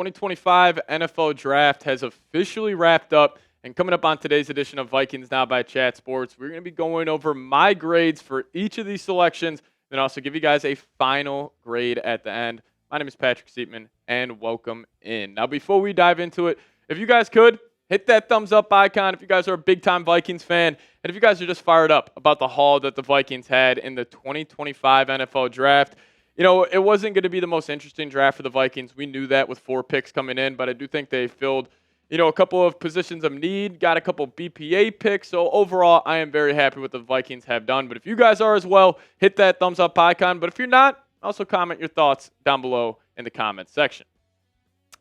2025 NFL Draft has officially wrapped up, and coming up on today's edition of Vikings Now by Chat Sports, we're going to be going over my grades for each of these selections, and also give you guys a final grade at the end. My name is Patrick Siepman, and welcome in. Now, before we dive into it, if you guys could, hit that thumbs up icon if you guys are a big-time Vikings fan, and if you guys are just fired up about the haul that the Vikings had in the 2025 NFL Draft. You know, it wasn't going to be the most interesting draft for the Vikings. We knew that with 4 picks coming in, but I do think they filled, a couple of positions of need, got a couple BPA picks. So overall, I am very happy with what the Vikings have done. But if you guys are as well, hit that thumbs up icon. But if you're not, also comment your thoughts down below in the comments section.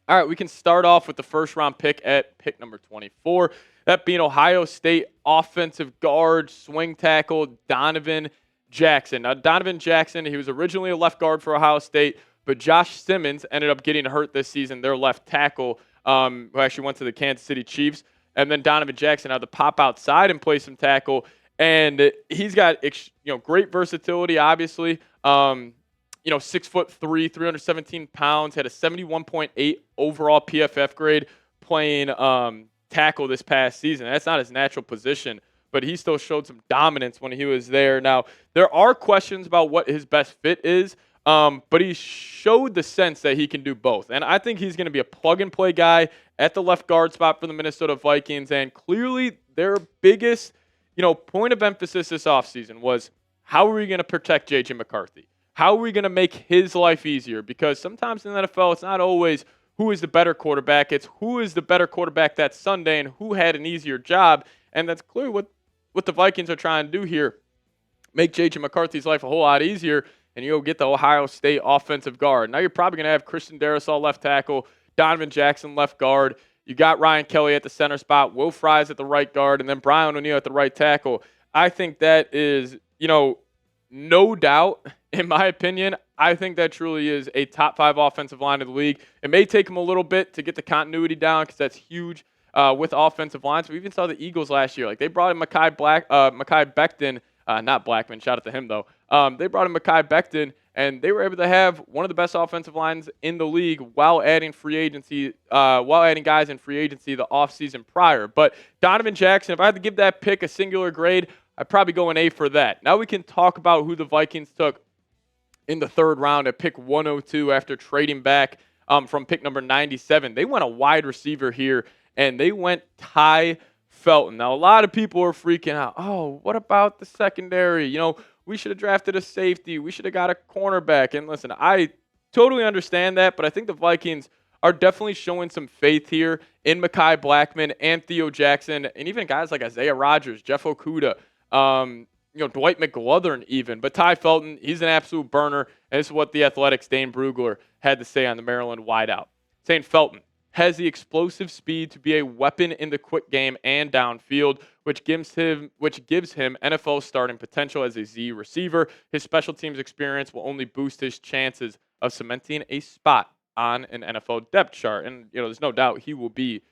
All right, we can start off with the first round pick at pick number 24. That being Ohio State offensive guard, swing tackle, Donovan Jackson. Now, Donovan Jackson, he was originally a left guard for Ohio State, but Josh Simmons ended up getting hurt this season, their left tackle, who actually went to the Kansas City Chiefs. And then Donovan Jackson had to pop outside and play some tackle. And he's got great versatility, obviously. 6'3", 317 pounds, had a 71.8 overall PFF grade playing tackle this past season. That's not his natural position, but he still showed some dominance when he was there. Now, there are questions about what his best fit is, but he showed the sense that he can do both. And I think he's going to be a plug-and-play guy at the left guard spot for the Minnesota Vikings. And clearly their biggest, point of emphasis this offseason was, how are we going to protect J.J. McCarthy? How are we going to make his life easier? Because sometimes in the NFL, it's not always who is the better quarterback. It's who is the better quarterback that Sunday and who had an easier job. And that's clearly what the Vikings are trying to do here. Make J.J. McCarthy's life a whole lot easier, and you'll get the Ohio State offensive guard. Now you're probably going to have Christian Darrisaw left tackle, Donovan Jackson left guard. You got Ryan Kelly at the center spot, Will Fries at the right guard, and then Brian O'Neill at the right tackle. I think that is, no doubt, in my opinion, I think that truly is a top 5 offensive line of the league. It may take them a little bit to get the continuity down because that's huge with offensive lines. We even saw the Eagles last year. Like, they brought in Mekhi Becton, not Blackman, shout out to him though. They brought in Mekhi Becton, and they were able to have one of the best offensive lines in the league while adding guys in free agency the offseason prior. But Donovan Jackson, if I had to give that pick a singular grade, I'd probably go an A for that. Now we can talk about who the Vikings took in the 3rd round at pick 102 after trading back from pick number 97. They went a wide receiver here, and they went Tai Felton. Now, a lot of people are freaking out. Oh, what about the secondary? We should have drafted a safety. We should have got a cornerback. And listen, I totally understand that, but I think the Vikings are definitely showing some faith here in Mekhi Blackman and Theo Jackson, and even guys like Isaiah Rodgers, Jeff Okudah, Dwight McGlothern even. But Tai Felton, he's an absolute burner, and this is what the Athletics' Dane Brugler had to say on the Maryland wideout. Saying Felton has the explosive speed to be a weapon in the quick game and downfield, which gives him NFL starting potential as a Z receiver. His special teams experience will only boost his chances of cementing a spot on an NFL depth chart. And, there's no doubt he will be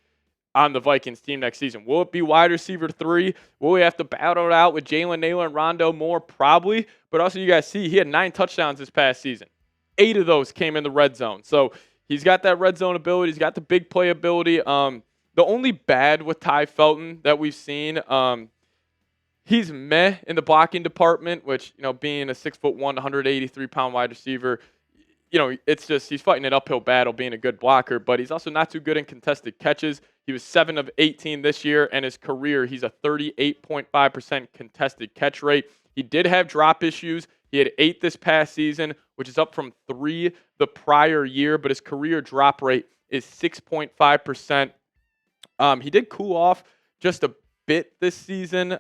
on the Vikings team next season. Will it be wide receiver 3? Will we have to battle it out with Jalen Nailor and Rondale Moore? Probably. But also, you guys see, he had 9 touchdowns this past season. 8 of those came in the red zone. So he's got that red zone ability. He's got the big play ability. The only bad with Tai Felton that we've seen, he's meh in the blocking department, which, being a 6'1", 183-pound wide receiver, it's just he's fighting an uphill battle being a good blocker, but he's also not too good in contested catches. He was 7 of 18 this year, and his career, he's a 38.5% contested catch rate. He did have drop issues. He had 8 this past season, which is up from 3 the prior year, but his career drop rate is 6.5%. He did cool off just a bit this season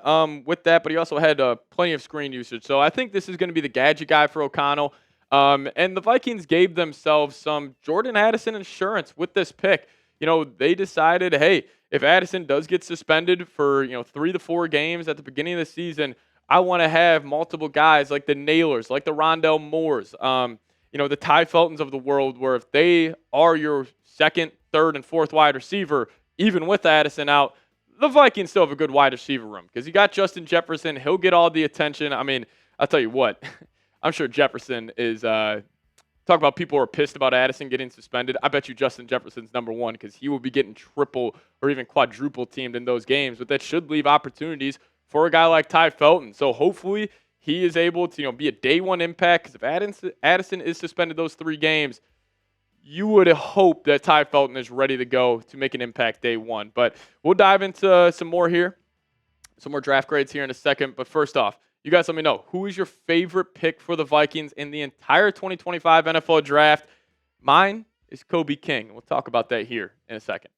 with that, but he also had plenty of screen usage. So I think this is going to be the gadget guy for O'Connell. And the Vikings gave themselves some Jordan Addison insurance with this pick. They decided, hey, if Addison does get suspended for, 3 to 4 games at the beginning of the season, I want to have multiple guys like the Nailors, like the Rondale Moores, the Tai Feltons of the world, where if they are your 2nd, 3rd, and 4th wide receiver, even with Addison out, the Vikings still have a good wide receiver room because you got Justin Jefferson. He'll get all the attention. I mean, I'll tell you what, I'm sure Jefferson is talking talk about people who are pissed about Addison getting suspended. I bet you Justin Jefferson's number one because he will be getting triple or even quadruple teamed in those games. But that should leave opportunities for a guy like Tai Felton. So hopefully he is able to be a day one impact, because if Addison is suspended those 3 games, you would hope that Tai Felton is ready to go to make an impact day one. But we'll dive into some more draft grades here in a second. But first off, you guys let me know, who is your favorite pick for the Vikings in the entire 2025 NFL Draft? Mine is Kobe King. We'll talk about that here in a second.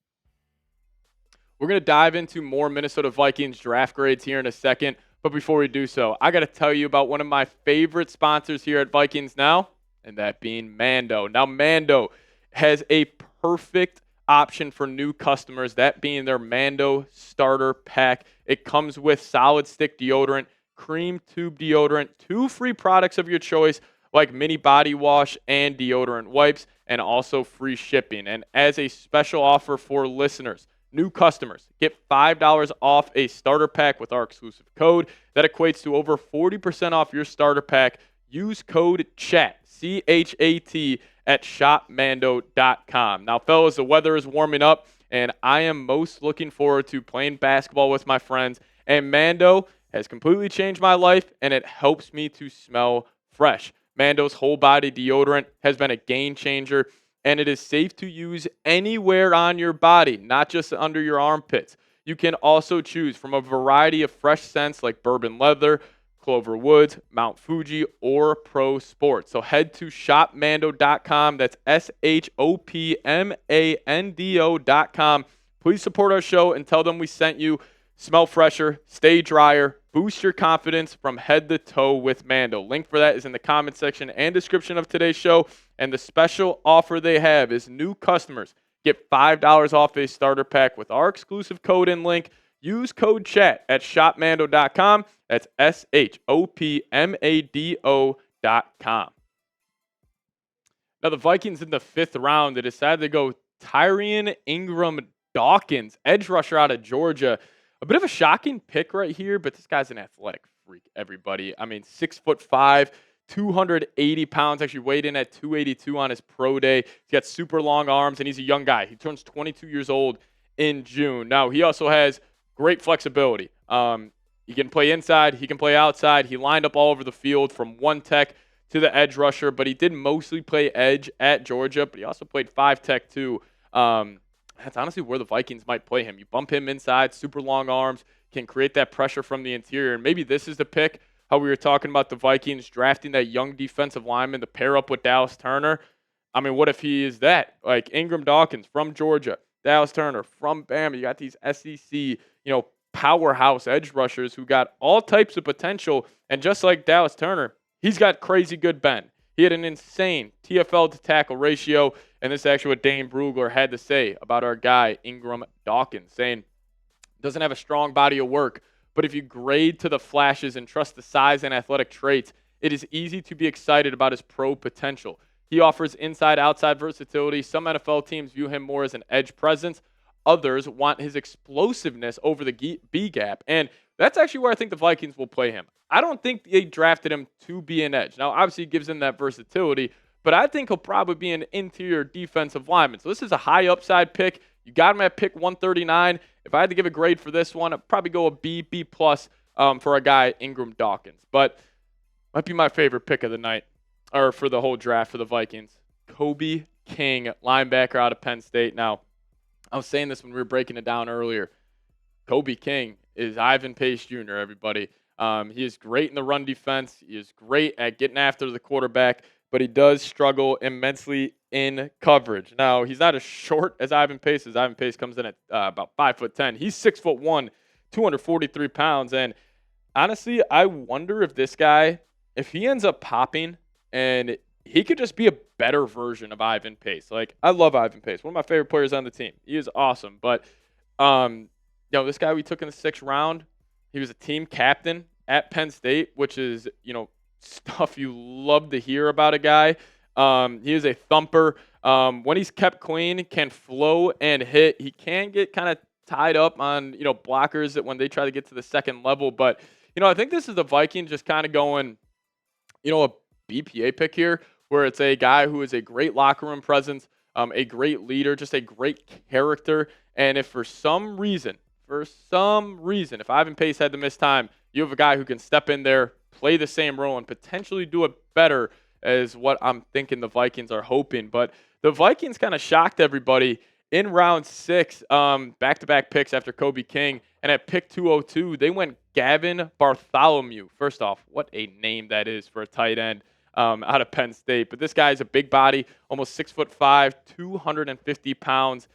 We're going to dive into more Minnesota Vikings draft grades here in a second. But before we do so, I got to tell you about one of my favorite sponsors here at Vikings Now, and that being Mando. Now, Mando has a perfect option for new customers, that being their Mando Starter Pack. It comes with solid stick deodorant, cream tube deodorant, 2 free products of your choice like mini body wash and deodorant wipes, and also free shipping. And as a special offer for listeners, new customers get $5 off a starter pack with our exclusive code. That equates to over 40% off your starter pack. Use code CHAT, C-H-A-T, at shopmando.com. Now, fellas, the weather is warming up, and I am most looking forward to playing basketball with my friends. And Mando has completely changed my life, and it helps me to smell fresh. Mando's whole body deodorant has been a game changer, and it is safe to use anywhere on your body, not just under your armpits. You can also choose from a variety of fresh scents like bourbon leather, Clover Woods, Mount Fuji, or Pro Sports. So head to shopmando.com. That's shopmando.com. Please support our show and tell them we sent you. Smell fresher, stay drier, boost your confidence from head to toe with Mando. Link for that is in the comment section and description of today's show. And the special offer they have is new customers get $5 off a starter pack with our exclusive code and link. Use code CHAT at shopmando.com. That's shopmado.com. Now, the Vikings in the 5th round, they decided to go Tyrion Ingram-Dawkins, edge rusher out of Georgia. A bit of a shocking pick right here, but this guy's an athletic freak, everybody. I mean, 6'5", 280 pounds, actually weighed in at 282 on his pro day. He's got super long arms, and he's a young guy. He turns 22 years old in June. Now, he also has great flexibility. He can play inside. He can play outside. He lined up all over the field from one tech to the edge rusher, but he did mostly play edge at Georgia, but he also played 5 tech too. That's honestly where the Vikings might play him. You bump him inside, super long arms, can create that pressure from the interior. And maybe this is the pick, how we were talking about the Vikings drafting that young defensive lineman to pair up with Dallas Turner. I mean, what if he is that? Like Ingram-Dawkins from Georgia, Dallas Turner from Bama. You got these SEC, powerhouse edge rushers who got all types of potential. And just like Dallas Turner, he's got crazy good bend. He had an insane TFL to tackle ratio, and this is actually what Dane Brugler had to say about our guy, Ingram-Dawkins, saying, doesn't have a strong body of work, but if you grade to the flashes and trust the size and athletic traits, it is easy to be excited about his pro potential. He offers inside-outside versatility. Some NFL teams view him more as an edge presence. Others want his explosiveness over the B-gap, and that's actually where I think the Vikings will play him. I don't think they drafted him to be an edge. Now, obviously, he gives him that versatility, but I think he'll probably be an interior defensive lineman. So this is a high upside pick. You got him at pick 139. If I had to give a grade for this one, I'd probably go a B, B+, for a guy, Ingram-Dawkins. But might be my favorite pick of the night, or for the whole draft for the Vikings. Kobe King, linebacker out of Penn State. Now, I was saying this when we were breaking it down earlier. Kobe King is Ivan Pace Jr., everybody. He is great in the run defense. He is great at getting after the quarterback, but he does struggle immensely in coverage. Now, he's not as short as Ivan Pace. Ivan Pace comes in at about 5'10". He's 6'1", 243 pounds. And honestly, I wonder if this guy, if he ends up popping, and he could just be a better version of Ivan Pace. Like, I love Ivan Pace, one of my favorite players on the team. He is awesome. But, this guy we took in the 6th round, he was a team captain at Penn State, which is, stuff you love to hear about a guy. He is a thumper. When he's kept clean, can flow and hit. He can get kind of tied up on, blockers that when they try to get to the second level. But, I think this is the Vikings just kind of going, a BPA pick here where it's a guy who is a great locker room presence, a great leader, just a great character. And if for some reason, if Ivan Pace had to miss time, you have a guy who can step in there, play the same role, and potentially do it better, is what I'm thinking the Vikings are hoping. But the Vikings kind of shocked everybody in round 6, back-to-back picks after Kobe King. And at pick 202, they went Gavin Bartholomew. First off, what a name that is for a tight end out of Penn State. But this guy's a big body, almost 6'5", 250 pounds.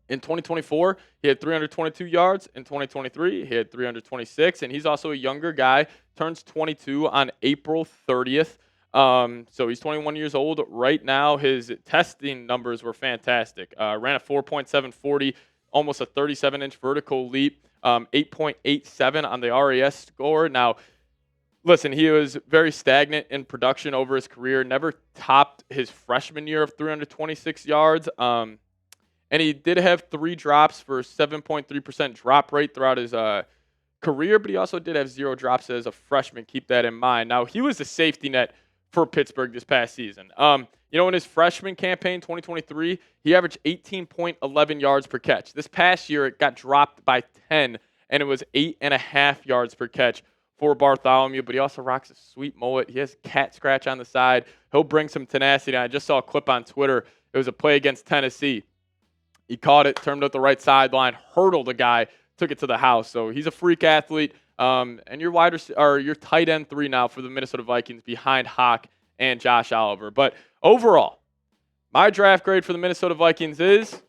In 2024, he had 322 yards. In 2023, he had 326. And he's also a younger guy, turns 22 on April 30th. So he's 21 years old right now. His testing numbers were fantastic. Ran a 4.740, almost a 37-inch vertical leap, 8.87 on the RAS score. Now, listen, he was very stagnant in production over his career, never topped his freshman year of 326 yards. And he did have 3 drops for 7.3% drop rate throughout his career, but he also did have 0 drops as a freshman. Keep that in mind. Now, he was the safety net for Pittsburgh this past season. In his freshman campaign, 2023, he averaged 18.11 yards per catch. This past year, it got dropped by 10, and it was 8.5 yards per catch for Bartholomew, but he also rocks a sweet mullet. He has cat scratch on the side. He'll bring some tenacity. I just saw a clip on Twitter. It was a play against Tennessee. He caught it, turned it up the right sideline, hurdled a guy, took it to the house. So he's a freak athlete. And your tight end 3 now for the Minnesota Vikings behind Hawk and Josh Oliver. But overall, my draft grade for the Minnesota Vikings is,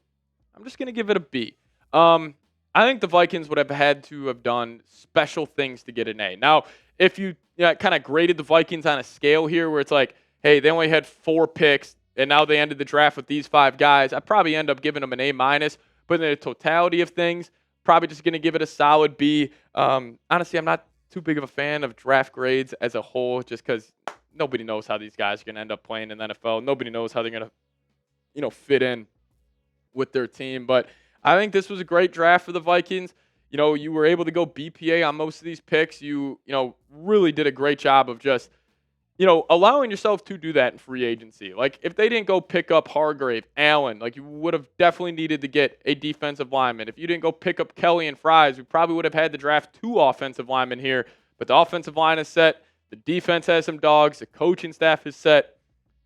I'm just going to give it a B. I think the Vikings would have had to have done special things to get an A. Now, if you kind of graded the Vikings on a scale here where it's like, hey, they only had 4 picks, and now they ended the draft with these 5 guys, I'd probably end up giving them an A-. But in the totality of things, probably just going to give it a solid B. Honestly, I'm not too big of a fan of draft grades as a whole, just because nobody knows how these guys are going to end up playing in the NFL. Nobody knows how they're going to, fit in with their team. But I think this was a great draft for the Vikings. You were able to go BPA on most of these picks. You really did a great job of just, allowing yourself to do that in free agency. Like, if they didn't go pick up Hargrave, Allen, like, you would have definitely needed to get a defensive lineman. If you didn't go pick up Kelly and Fries, we probably would have had to draft 2 offensive linemen here. But the offensive line is set. The defense has some dogs. The coaching staff is set.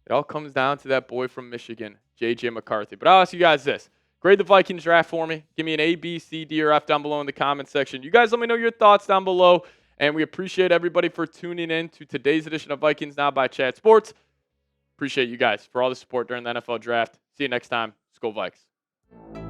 It all comes down to that boy from Michigan, J.J. McCarthy. But I'll ask you guys this. Grade the Vikings draft for me. Give me an A, B, C, D, or F down below in the comments section. You guys let me know your thoughts down below. And we appreciate everybody for tuning in to today's edition of Vikings Now by Chat Sports. Appreciate you guys for all the support during the NFL draft. See you next time. Skol Vikes.